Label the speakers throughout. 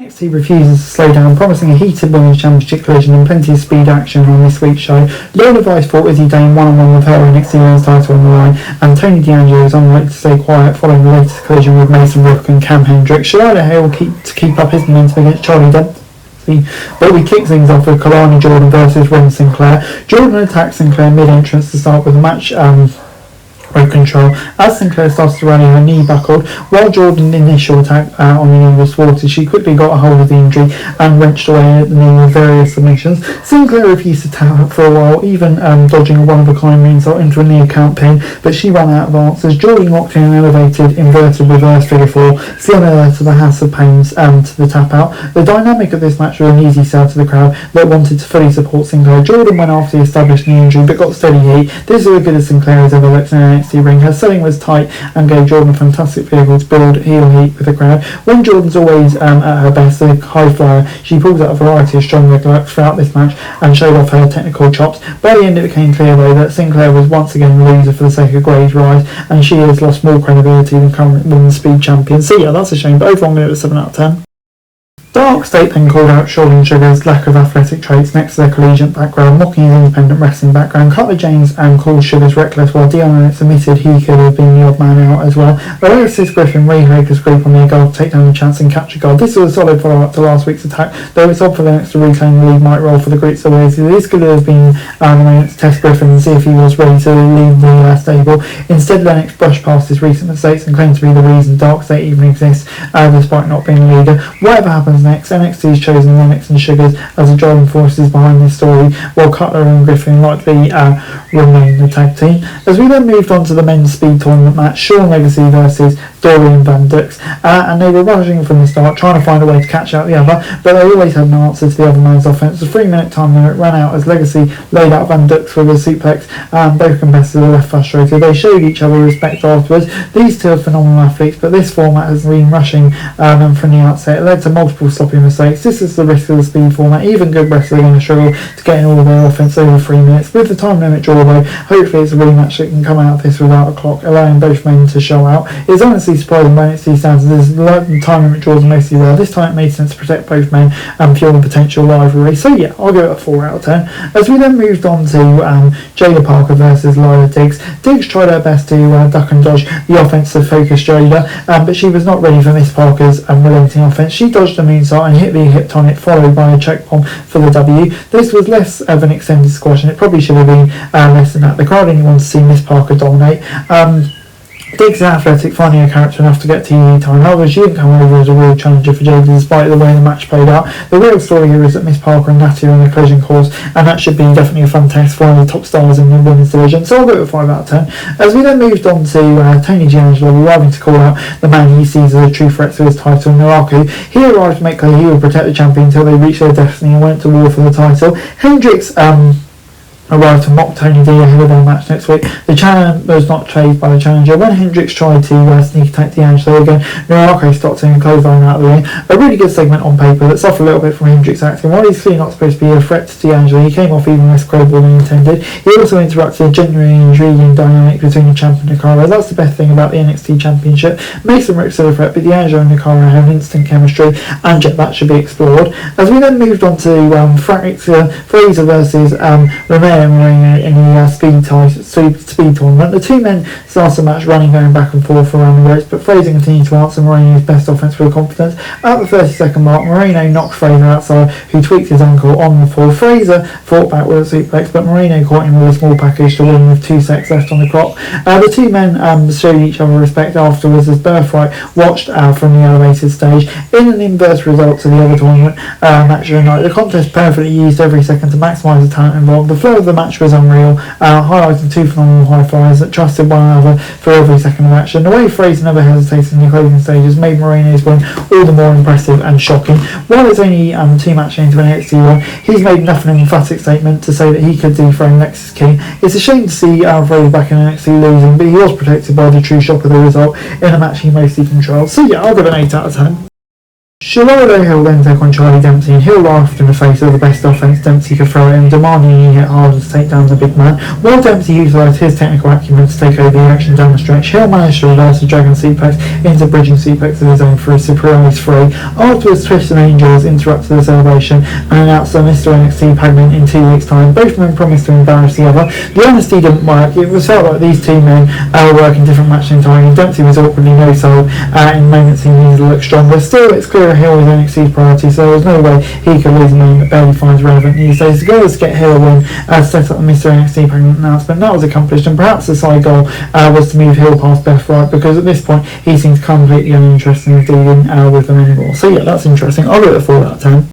Speaker 1: NXT refuses to slow down, promising a heated Women's Championship collision and plenty of speed action on this week's show. Lola Vice fought Izzy Dane one-on-one with her NXT Women's title on the line, and Tony D'Angelo is unlikely to stay quiet following the latest collision with Mason Rook and Cam Hendricks. Charlotte Hale will keep up his momentum against Charlie Dempsey, but we kick things off with Kalani Jordan versus Wwenxt Sinclair. Jordan attacks Sinclair mid-entrance to start with the match with control. As Sinclair starts to rally, her knee buckled. While Jordan's initial attack on the knee was thwarted, she quickly got a hold of the injury and wrenched away at the knee with various submissions. Sinclair refused to tap out for a while, even dodging a one-of-a-kind moonsault into a near-count pin, but she ran out of answers. Jordan locked in an elevated inverted reverse figure four, similar to the House of Pains to the tap out. The dynamic of this match was an easy sell to the crowd that wanted to fully support Sinclair. Jordan went after the established knee injury but got steady heat. This is as good as Sinclair has ever looked in an NXT ring. Her selling was tight and gave Jordan a fantastic vehicle to build heel heat with the crowd. When Jordan's always at her best, a high flyer, she pulls out a variety of strong leg locks throughout this match and showed off her technical chops. By the end it became clear though that Sinclair was once again the loser for the sake of Gray's rise, and she has lost more credibility than current women's speed champion. So yeah, that's a shame, but overall I'm going to give it a 7 out of 10. Dark State then called out Shorty Sugar's lack of athletic traits next to their collegiate background, mocking his independent wrestling background. Cutler James called Sugar's reckless, while Dion Lennox admitted he could have been the odd man out as well. Alexis Griffin re-Haker's group on their guard to take down the chance and capture guard. This was a solid follow-up to last week's attack, though it's odd for Lennox to reclaim the lead might roll for the group, so this could have been the moment to test Griffin and see if he was ready to leave the stable. Instead, Lennox brushed past his recent mistakes and claimed to be the reason Dark State even exists, despite not being a leader. Whatever happens next, NXT's chosen Lennox and Sugars as the driving forces behind this story, while Cutler and Griffin likely remain the tag team. As we then moved on to the men's speed tournament match, Sean Legacy versus Dorian Van Dux, and they were rushing from the start, trying to find a way to catch out the other, but they always had no answer to the other man's offense. The 3-minute time limit ran out as Legacy laid out Van Dux with a suplex, and both competitors were left frustrated. They showed each other respect afterwards. These two are phenomenal athletes, but this format has been rushing them from the outset. It led to multiple sloppy mistakes. This is the risk of the speed format. Even good wrestlers are going to struggle to get in all of their offense over 3 minutes. With the time limit draw though, hopefully it's a rematch that can come out of this without a clock, allowing both men to show out. It's honestly surprising by NXT standards, the time limit draws are mostly there. This time it made sense to protect both men and fuel the potential rivalry. So yeah, I'll give it a 4 out of 10. As we then moved on to Jada Parker versus Lila Diggs. Diggs tried her best to duck and dodge the offensive focused Jada, but she was not ready for Miss Parker's relenting offense. She dodged a moonsault and hit the hip tonic, followed by a check bomb for the W. This was less of an extended squash, and it probably should have been less than that. The crowd only wanted to see Miss Parker dominate. Diggs is athletic, finding a character enough to get TV time. However, she didn't come over as a real challenger for Jada despite the way the match played out. The real story here is that Miss Parker and Natty are in a collision course, and that should be definitely a fun test for one of the top stars in the women's division. So I'll go with 5 out of 10. As we then moved on to Tony D'Angelo arriving to call out the man he sees as a true threat to his title, Naraku. He arrived to make clear he would protect the champion until they reached their destiny and went to war for the title. Hendricks arrived to mock Tony D ahead of their match next week. The challenge was not chased by the challenger. When Hendricks tried to sneak attack D'Angelo again, Naraku stopped him and clothesline out of the ring. A really good segment on paper that suffered a little bit from Hendricks acting. While he's clearly not supposed to be a threat to D'Angelo, he came off even less credible than intended. He also interrupted a genuinely intriguing dynamic between the champ and Nakara. That's the best thing about the NXT Championship. Mason Rick's still a threat, but D'Angelo and Nakara have instant chemistry, and yet that should be explored. As we then moved on to Fraser versus Romeo Moreno in the speed tournament. The two men started the match running, going back and forth around the ropes, but Fraser continued to answer Moreno's best offense with confidence. At the 30-second mark, Moreno knocked Fraser outside, who tweaked his ankle on the floor. Fraser fought back with a suplex, but Moreno caught him with a small package to win with 2 seconds left on the clock. The two men showed each other respect afterwards as Birthright watched from the elevated stage. In an inverse result to the other tournament match of the night, the contest perfectly used every second to maximise the talent involved. The flow of the match was unreal, highlighting two phenomenal high flyers that trusted one another for every second of action. The way Fraser never hesitated in the closing stages made Moreno's win all the more impressive and shocking. While it's only 2 matches into an NXT run, he's made enough of an emphatic statement to say that he could dethrone Lexis King. It's a shame to see Fraser back in NXT losing, but he was protected by the true shock of the result in a match he mostly controlled. So yeah, I'll give an 8 out of 10. Shalala Hill then take on Charlie Dempsey, and Hill laughed in the face of the best offense Dempsey could throw at him, demanding he hit harder to take down the big man. While Dempsey utilised his technical acumen to take over the action down the stretch, Hill managed to reverse the Dragon suplex into bridging suplex of his own for a surprise three. Afterwards, Twist and Angels interrupted the celebration and announced that Mr. NXT Pageant in 2 weeks' time. Both men promised to embarrass the other. The honesty didn't work. It was felt like these two men were working different matches in time, and Dempsey was awkwardly no-sold in moments he needed to look stronger. Still, it's clear Hill was NXT's priority, so there was no way he could lose a man that barely finds relevant these days. The goal was to get Hill a win, set up the Mr. NXT Pageant announcement. That was accomplished, and perhaps the side goal was to move Hill past Beth Wright, because at this point he seems completely uninterested in dealing with them anymore. So yeah, that's interesting. I'll give it a 4 out of 10.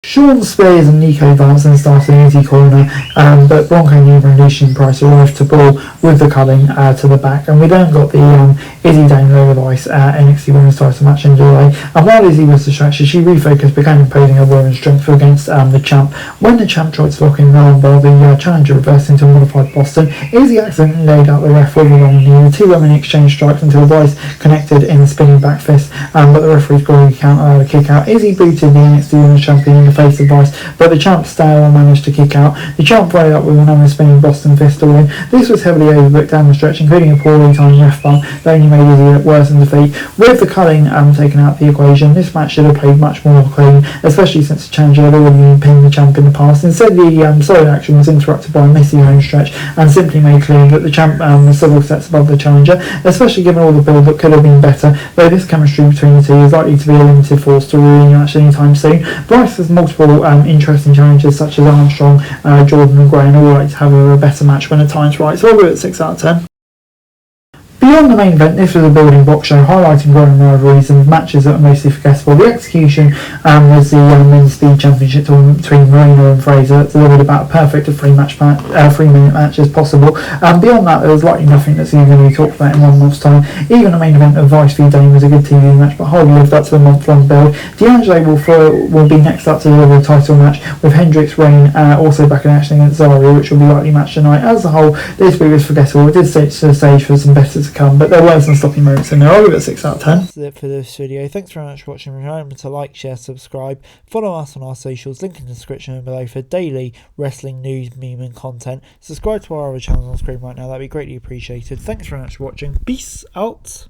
Speaker 1: Sean Spears and Nico Vanson started an easy corner, but Bronco Newman and Lucian Price arrived to brawl with the culling to the back, and we then got the Izzy Dane Lower Ice NXT Women's title match underway. And while Izzy was distracted, she refocused, began imposing her women's strength against the champ. When the champ tried to lock in the armbar, the challenger reversed into a modified Boston. Izzy accidentally laid out the ref with a running knee. The two women exchanged strikes until Vice connected in a spinning back fist, but the referee's glory count allowed a kick out. Izzy booted the NXT Women's champion in the face of Vice, but the champ still managed to kick out. The champ followed up with another spinning Boston fist to win. This was heavily overbooked down the stretch, including a poorly timed ref bump that only made Izzy look worse in defeat. With the culling taken out of the equation, this match should have played much more clean, especially since the challenger had already pinned the champ in the past. Instead, the solid action was interrupted by a messy home stretch and simply made clear that the champ was several steps above the challenger, especially given all the build that could have been better, though this chemistry between the two is likely to be a limited force to ruin the match anytime soon. Bryce has multiple interesting challenges such as Armstrong, Jordan and Gray, and all like to have a better match when the time's right, so I'll give it 6 out of 10. Beyond the main event, this was a building box show highlighting growing rivalries and matches that are mostly forgettable. The execution was the men's speed championship tournament between Moreno and Fraser that delivered about a perfect 3-minute match as possible. Beyond that, there was likely nothing that's even going to be talked about in 1 month's time. Even the main event of Vice v Dane was a good TV match, but hardly lived up to the month-long build. D'Angelo will be next up to deliver a title match, with Hendricks Reign also back in action against Zaria, which will be likely match tonight. As a whole, this week was forgettable. It did set the stage for some better to come, but there were some stopping moments in there. I'll give it 6 out of 10.
Speaker 2: That's it for this video. Thanks very much for watching. Remember to like, share, subscribe, follow us on our socials, link in the description below for daily wrestling news, meme and content. Subscribe to our other channels on screen right now, that'd be greatly appreciated. Thanks very much for watching. Peace out.